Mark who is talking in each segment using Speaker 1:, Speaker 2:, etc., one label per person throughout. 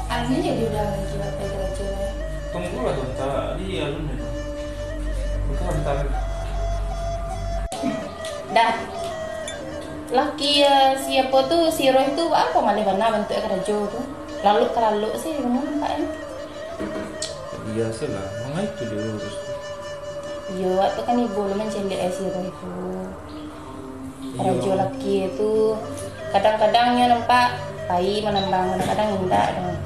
Speaker 1: Alunnya jadi udah lagi apa kira-kira?
Speaker 2: Tunggu lah tuh, tadi alun itu. Bukan bentar.
Speaker 1: Dah. Laki siapa tuh si Roy tuh apa malah mana bentuknya kerja tuh? Lalu sih memang nampaknya.
Speaker 2: Biasa lah, mana itu dia urus.
Speaker 1: Iya, waktu kan ibu lu mencelik si Roy itu. Kerja laki itu kadang-kadangnya nampak bayi menambang, kadang-kadang enggak dong.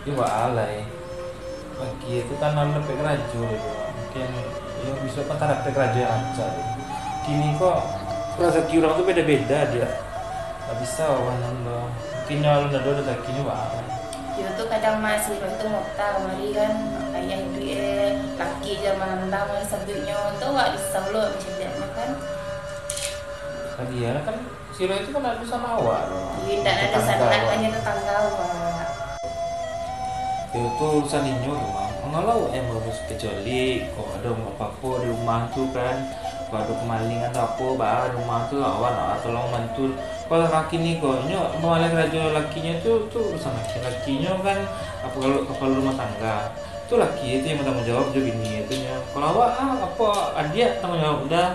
Speaker 2: Iya alay. Lagi itu kan ada pekrajo itu. Mungkin ya bisa kan ada pekrajo yang ajar. Kini kok rezeki orang tuh beda-beda dia. Gak bisa orang lo. Mungkin nyalon ada rezekinya alay.
Speaker 1: Yo tuh kadang masih Roy tuh ngokta kemari kan kayak duit laki zaman menambang sebutnya tuh gak bisa lo menceliknya kan.
Speaker 2: Tadi ya kan Siro itu kan ada sama awak.
Speaker 1: Iya, tidak ada sana hanya tetangga Wak.
Speaker 2: Itu urusan inyo tuh mah. Kalau yang bagus kecuali kok ada apa-apa di rumah tuh kan, kalau ada kemalingan atau apa, bah rumah tuh awan tolong bantu. Kalau laki nih kok nyo malah kerja lakinya tuh urusan lakinya kan apa kalau kepala rumah tangga. Itu laki itu yang bertanggung jawab juga gini itu nya. Kalau awak apa adia tanggung jawab udah.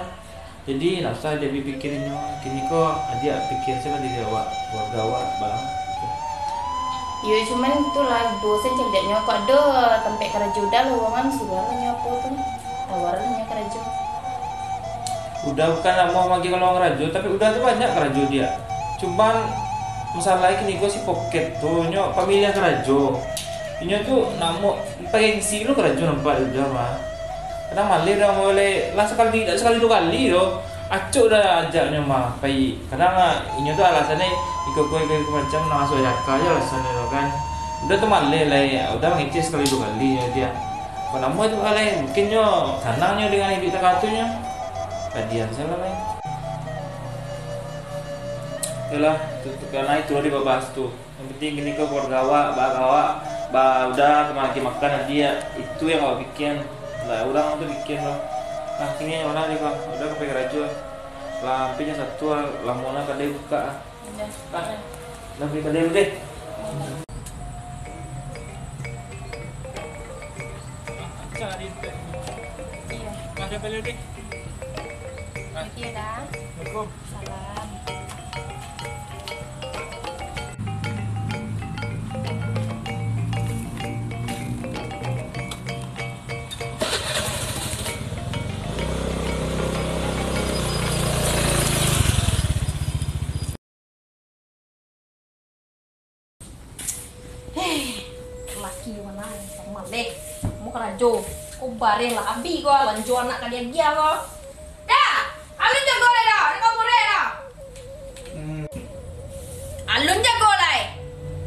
Speaker 2: Jadi nak usah dia pikirinnya kini kok dia pikir saya diri awak keluarga awak bang.
Speaker 1: Ya cuman itulah bosan cendeknya kok ada tempat kerja udah lowongan segalanya apa tuh tawarannya kerja.
Speaker 2: Udah bukan mau lagi kalau ngerajo tapi udah tuh banyak kerajo dia. Cuman masalahnya kini kok si pocket tuh nyo pamilya kerajo. Ini tuh namo pengen si lu kerajo nampak udah mah. Kadang malir dah boleh lah sekali dua kali loh. Acuk dah ajaknya mah pai. Kadang ini tuh alasannya ikut macam nak masuk jaka aja alasannya lo kan. Udah tuh malir lah ya. Udah ngicis sekali dua kali ya dia. Kalau mau itu kali mungkin nyo tenangnya dengan hidup terkatunya. Kadian salah lah. Yalah, karena itu dia bahas tuh. Yang penting gini ke keluarga awak, udah kemana makan dia itu yang awak bikin. Lah orang tuh bikin loh. Nah sini mana nih kok? Udah kepengen rajo. Lampinya satu, lampunya kadai buka.
Speaker 1: Udah.
Speaker 2: Lampi kadai deh. Cari deh.
Speaker 1: Iya.
Speaker 2: Ada beli deh.
Speaker 1: Iya dah.
Speaker 2: Assalamualaikum.
Speaker 1: Salam. Laki mana sama deh mau kerajo kau bareng lah abi kau lanjut anak kalian dia kau dah alun jago lah dah kau boleh dah alun jago lah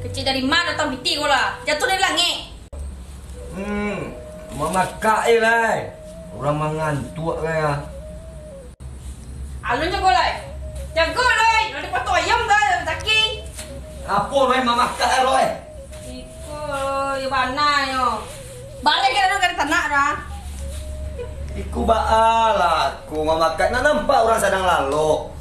Speaker 1: kecil dari mana tau biti kau lah jatuh dari langit
Speaker 3: mama kak lah orang mengantuk kaya
Speaker 1: alun jago lah nanti potong ayam dah sakit
Speaker 3: apa roy mama kak roy
Speaker 1: di mana yo? Balik kita dulu dari tanah dah.
Speaker 3: Iku baala aku mamakan nak nampak orang sedang lalu.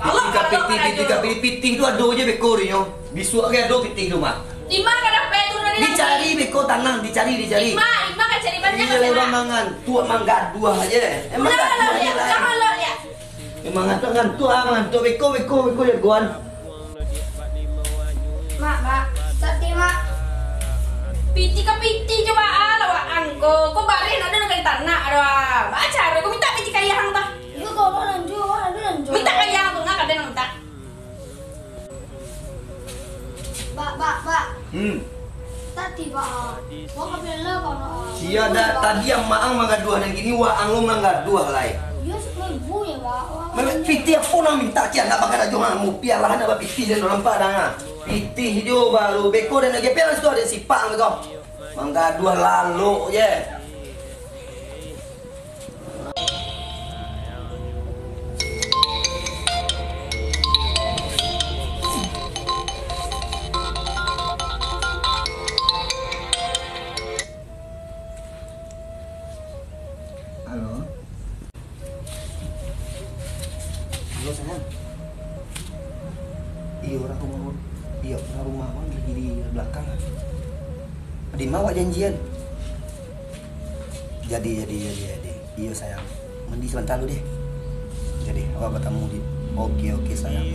Speaker 3: Tiga piting tu ada je beko ni yo. Bisu ke ada piting tu mah.
Speaker 1: Di mana kada pe tu dari
Speaker 3: Dicari beko tanang, dicari.
Speaker 1: Ima kan cari banyak
Speaker 3: Iya orang mangan, tua mangga dua aja. Emang
Speaker 1: Jangan
Speaker 3: aja lah.
Speaker 1: jangan lo ya.
Speaker 3: Emang ngantuk beko jagoan.
Speaker 1: Mak, tadi mak. Piti coba ala angko. Kau balik ada dengan tanah ada. Baca, kau minta piti kaya hang dah.
Speaker 4: Itu kalau lanjut.
Speaker 1: Minta kaya hang enggak ada minta.
Speaker 4: Pak. Tadi Pak. Gua kepela kalau.
Speaker 3: Sia ada tadi yang maang mangga dua dan gini wa anglo mangga dua lai.
Speaker 4: Iya 10.000 ya Pak.
Speaker 3: Memang piti apa nak minta cia nak pakai rajungan mu pialah nak piti dan orang padang piti hijau baru beko dan lagi pialah situ ada sipang kau. Mangga dua lalu je. Halo. Halo sayang. Iya orang aku mau Iya, rumah bang lagi di belakang. Di mau janjian. Jadi. Iya sayang. Mandi sebentar dulu deh. Jadi awak bertemu di. Oke sayang.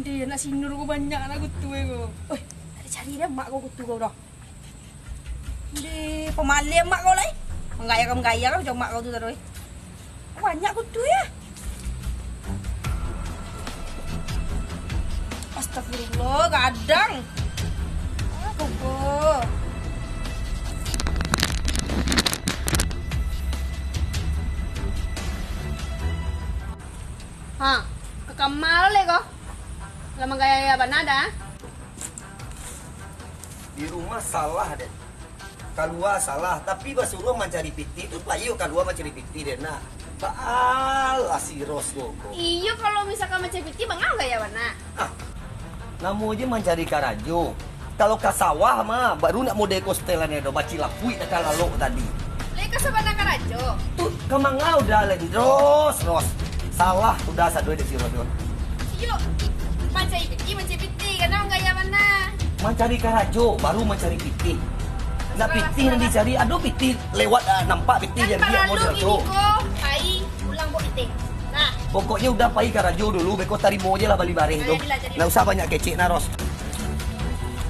Speaker 5: Dia nak sinur ko banyak nak kutu ko. Oi, ada cari dia mak kau kutu kau dah. Dia pemalas mak kau lai. Menggaya kau macam mak kau tu tadi. Banyak kutu ya. Astagfirullah, kadang. Koko. Ha, ke kamar le kau. Lama gaya mana dah?
Speaker 3: Di rumah salah deh. Keluar salah, tapi basuruh mencari piti itu Pak Iyo keluar mencari piti deh. Nah, baal asiros koko.
Speaker 5: Iyo kalau misalkan macam piti bangau gaya mana?
Speaker 3: Namu aja mencari karajo. Kalau ke sawah mah baru nak mode kostelannya do baci lapui nak lalu tadi.
Speaker 5: Leka sabana karajo.
Speaker 3: Tuh kemangau dah ros. Salah sudah sadoi di sini do.
Speaker 5: Iyo mencari piti karena gaya mana?
Speaker 3: Mencari karajo baru mencari piti. Nah piti yang dicari, aduh piti lewat nampak piti
Speaker 5: Kan
Speaker 3: yang dia model
Speaker 5: ini
Speaker 3: tuh.
Speaker 5: kok pai ulang buat piti. Nah,
Speaker 3: Pokoknya udah pai karajo dulu, beko tarimo aja lah bali bareh tu. Nggak usah banyak kecek naros.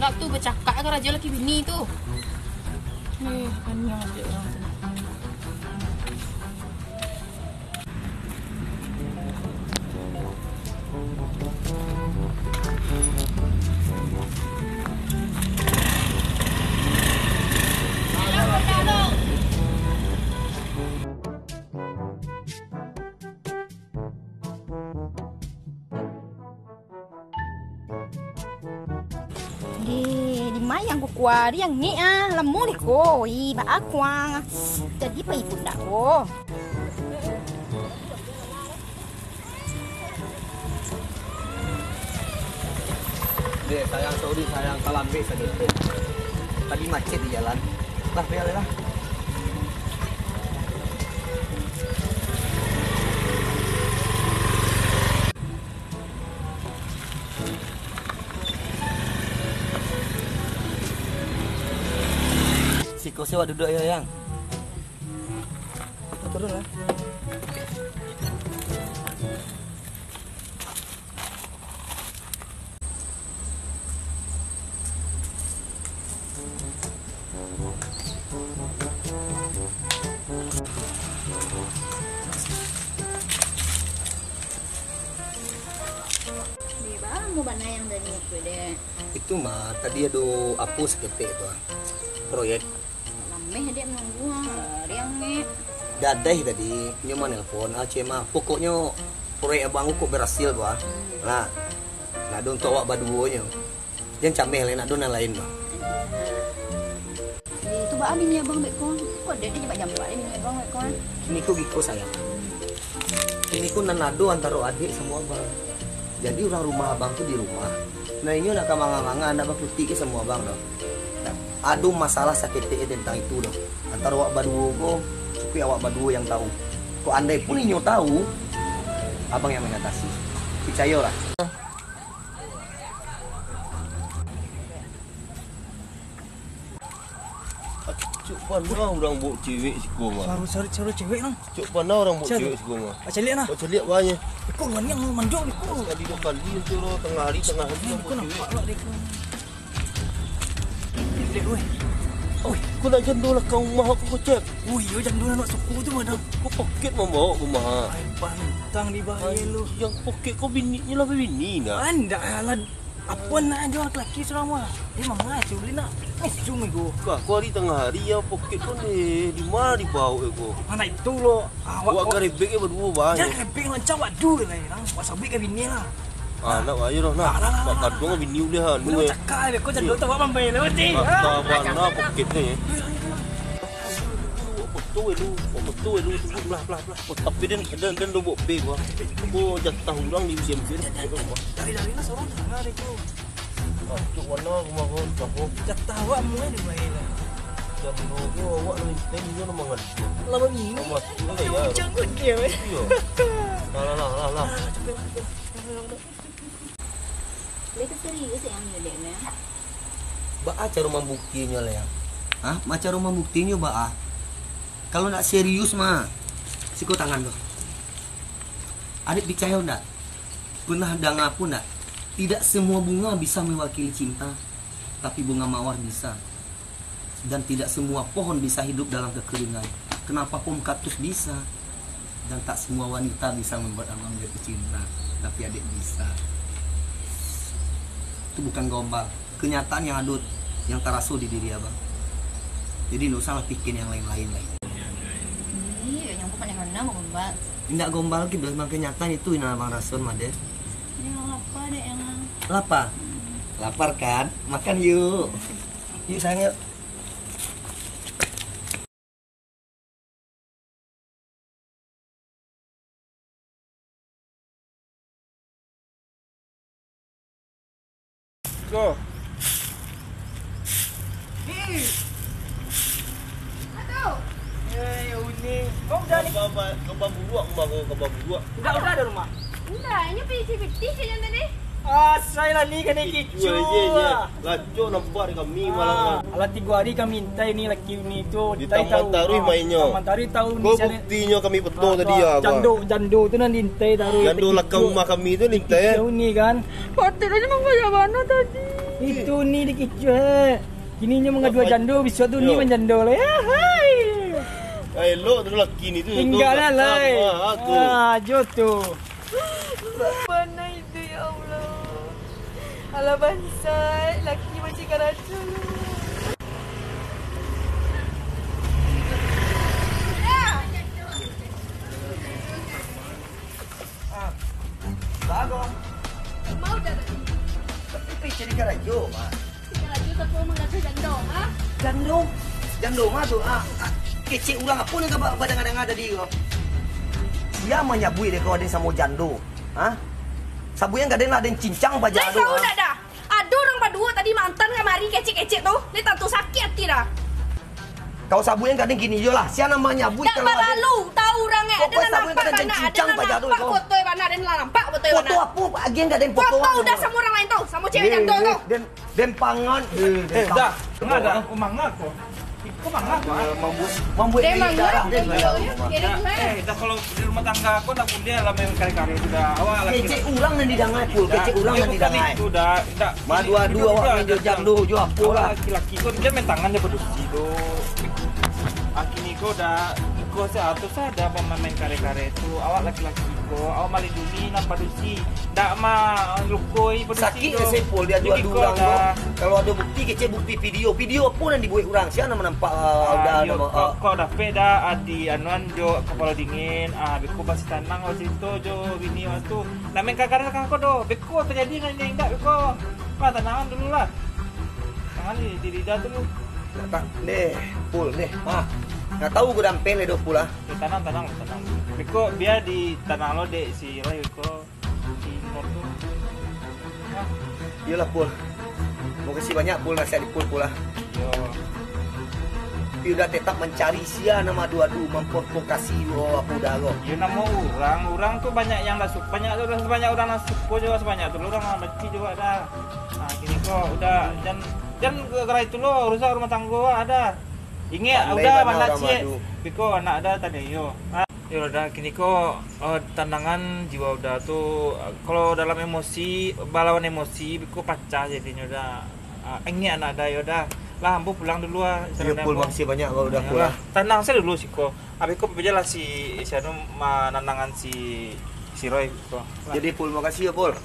Speaker 5: nak tu bercakap kan raja laki bini tu. Nih, panjang aja orang tu. Di mayang ko kuari yang ni lemu ni ko ba akwang jadi pa ipunda ko.
Speaker 3: Deh, sayang sorry sayang kalambe sedikit. Tadi macet di jalan. Lah, biar lah. Siko sewa duduk ya, Yang. Turun lah.
Speaker 5: Di ba mo ba na yang dari pwede
Speaker 3: Itu mah tadi ada hapus ketik tu. Proyek
Speaker 5: lameh dia nunggu yang ni.
Speaker 3: dadai tadi nyoman nelpon Aceh mah pokoknya proyek abang kok berhasil gua. Nah don untuk awak baduonya. Jangan cameh lain nak don yang lain bah.
Speaker 5: Itu ba amin ya bang beko. Kok dia coba jam 4 ini bang beko.
Speaker 3: Ini ku giko sayang. Ini ku nanado antara adik semua bang. Jadi orang rumah abang tuh di rumah. Nah ini nak kamanga-manga anak bang putih ke semua bang dong. Aduh masalah sakit tentang itu dong. Antara awak baduo ko, tapi awak baduo yang tahu. Kok andai pun inyo tahu, abang yang mengatasi. Percaya lah.
Speaker 6: Cuk pandai orang bawa cewek siko mah.
Speaker 7: Cari cewek nang.
Speaker 6: Cuk pandai orang bawa
Speaker 7: Siapa?
Speaker 6: cewek siko mah.
Speaker 7: Macam lihat nah.
Speaker 6: Baca lihat banyak.
Speaker 7: Kau kan yang mandok ni kau.
Speaker 6: Kali dua kali tu lo tengah hari
Speaker 7: Kau
Speaker 6: orang bawa cewek.
Speaker 7: nampak lah dia kau. Lihat weh.
Speaker 6: Oh, kau nak jandul lah kau rumah aku cek.
Speaker 7: Ui, yo jangan dulu nak suku tu mana.
Speaker 6: Kau poket mau bawa ke rumah.
Speaker 7: Ai pantang di bahaya lu.
Speaker 6: Yang poket kau bininya lah bini nak.
Speaker 7: Anda lah. Apa nak jual lelaki seorang mah? Dia mana curi nak? Cuma go.
Speaker 6: Kau hari tengah hari ya poket kau ni di mana dibawa kau?
Speaker 7: Mana itu lo?
Speaker 6: Awak karibek berdua banyak.
Speaker 7: Jangan keping macam wadu lah yang. Wasabi ke bini lah.
Speaker 6: Nak ayo dah nak. Tak kadang bini boleh ha.
Speaker 7: Lu cakap kau jangan tahu apa main lah mesti.
Speaker 6: Tak mana poket ni. Betul lu tunggu belah. Tapi dan lu buat pay gua. Kau jatah orang di musim ni.
Speaker 7: Dari lah seorang sana dia tu.
Speaker 6: Cuk warna rumah kau.
Speaker 7: Jatah awak mu ni baik lah.
Speaker 6: Jatuh, awak ni nama ngerti.
Speaker 7: Lama ini.
Speaker 6: Mas, ini ya.
Speaker 7: Jangkut dia.
Speaker 6: Iya. Lah.
Speaker 5: Mereka serius yang nyedeknya.
Speaker 3: Ba cara membuktinya lah ya. Hah? Macam rumah buktinya ba. Kalau nak serius mah, siku tangan lo. Adik percaya enggak? Pernah dengar pun enggak? Tidak semua bunga bisa mewakili cinta, tapi bunga mawar bisa. Dan tidak semua pohon bisa hidup dalam kekeringan. Kenapa pohon kaktus bisa? Dan tak semua wanita bisa membuat abang jatuh cinta, tapi adik bisa. Itu bukan gombal, kenyataan yang adut, yang terasa di diri abang. Jadi nggak usah pikir yang lain-lain lagi.
Speaker 5: Iya, yang bukan yang mana mau gombal.
Speaker 3: Tidak gombal lagi, memang kenyataan itu yang abang rasakan mah deh.
Speaker 5: Yang apa deh yang?
Speaker 3: Lapar? Lapar kan? Makan yuk. Yuk sayang yuk.
Speaker 2: Go.
Speaker 7: Ya unik. Kau udah nih.
Speaker 6: Kebab buruak.
Speaker 7: Udah ada rumah.
Speaker 5: Enggak, ini piti-piti kayaknya tadi.
Speaker 7: Saya lah ni kena kicu.
Speaker 6: Lajo nampak kami malah.
Speaker 7: Alah 3 hari kami minta ini laki ni tu.
Speaker 6: Di Taman Tarui mainnya.
Speaker 7: Taman Tarui tahu ni.
Speaker 6: Kau buktinya kami betul tadi ya.
Speaker 7: Jando tu nanti nintai taruh.
Speaker 6: Jando lakang rumah kami tu nintai.
Speaker 7: Itu ni kan.
Speaker 5: Hotel aja mau bayar mana tadi?
Speaker 7: Itu ni dikicu Kininya mengadua jando, besok tu ni menjando lah ya. Hai.
Speaker 6: Elok tu laki ni tu.
Speaker 7: Tinggal lah. Jo tu.
Speaker 5: Mana itu ya Allah? Alah bansai, laki macam karacu.
Speaker 3: Bagus.
Speaker 5: Mau dah tadi.
Speaker 3: Tapi jadi karajo mah.
Speaker 5: Karacu tak mau mengacu jando, ha?
Speaker 3: Jando mah tu kecil orang apa ni kau badang-badang ada di kau. Dia menyabui dia kau ada sama jando. Hah? Sabunya enggak ada yang cincang baja
Speaker 5: Lai tahu dah dah. Ada orang berdua tadi mantan kemari kecik-kecik tu. Lai tentu sakit hati dah.
Speaker 3: Kau sabunya enggak ada gini je lah. Siapa namanya bui
Speaker 5: Tak berlalu tahu orang eh. Ada nampak mana? Ada nampak foto mana? Ada nampak foto mana?
Speaker 3: Foto apa? Agen enggak ada yang foto.
Speaker 5: Foto udah sama orang lain tu. Sama cewek jando tu.
Speaker 3: Dan pangan.
Speaker 2: Dah. Enggak ada mangga kok. Kok mangga kok?
Speaker 3: Membuat
Speaker 5: Dia mangga.
Speaker 2: Dah kalau di rumah tangga aku tak pun dia lah main kare-kare sudah. Awak lagi.
Speaker 3: kecil orang yang didangai pul. Kecil orang yang didangai.
Speaker 2: Itu dah.
Speaker 3: Dua awak minjo jando jo apa lah.
Speaker 2: Laki-laki kok dia main tangan dia produksi tu. Aki Niko dah Iko seatus ada pemain kare-kare itu. Awak laki-laki Iko, awak mali duni nampak produksi. Dak mah lukoi produksi.
Speaker 3: Sakit ya sepul dia dua-dua orang tu. Kalau ada bukti kecil bukti video pun yang dibuat orang. Siapa nama nampak udah nama
Speaker 2: kau dah peda adi anuan jo kepala dingin. Beko pasti tanang waktu itu jo bini waktu. Namanya kakak kau do. Beko terjadi dengan yang tak beko. Mah tanangan dulu lah. Tangan di lidah dulu.
Speaker 3: tak nih pul nih nggak tahu gue dampel deh pula
Speaker 2: tanam beko biar di tanah lo dek si Roy ko si Nur tuh
Speaker 3: iyalah pul mau kasih banyak pul nasihat di pul pula tapi udah tetap mencari sia nama dua-dua memprovokasi apa udah lo
Speaker 2: ya nama orang tuh banyak yang masuk banyak orang masuk juga sebanyak tuh orang benci juga ada gini kok udah dan gara itu lo urusan rumah tangga ada ingat udah mana sih biko anak ada tadi yo ya udah gini kok tandangan jiwa udah tuh kalau dalam emosi balawan emosi biko pecah jadinya udah ingat anak ada ya udah lah ambu pulang dulu
Speaker 3: iya pul makasih banyak kalau udah pulang
Speaker 2: tenang saya dulu sih kok abis kok lah si Anu nandangan si Roy kok
Speaker 3: jadi pul makasih ya pul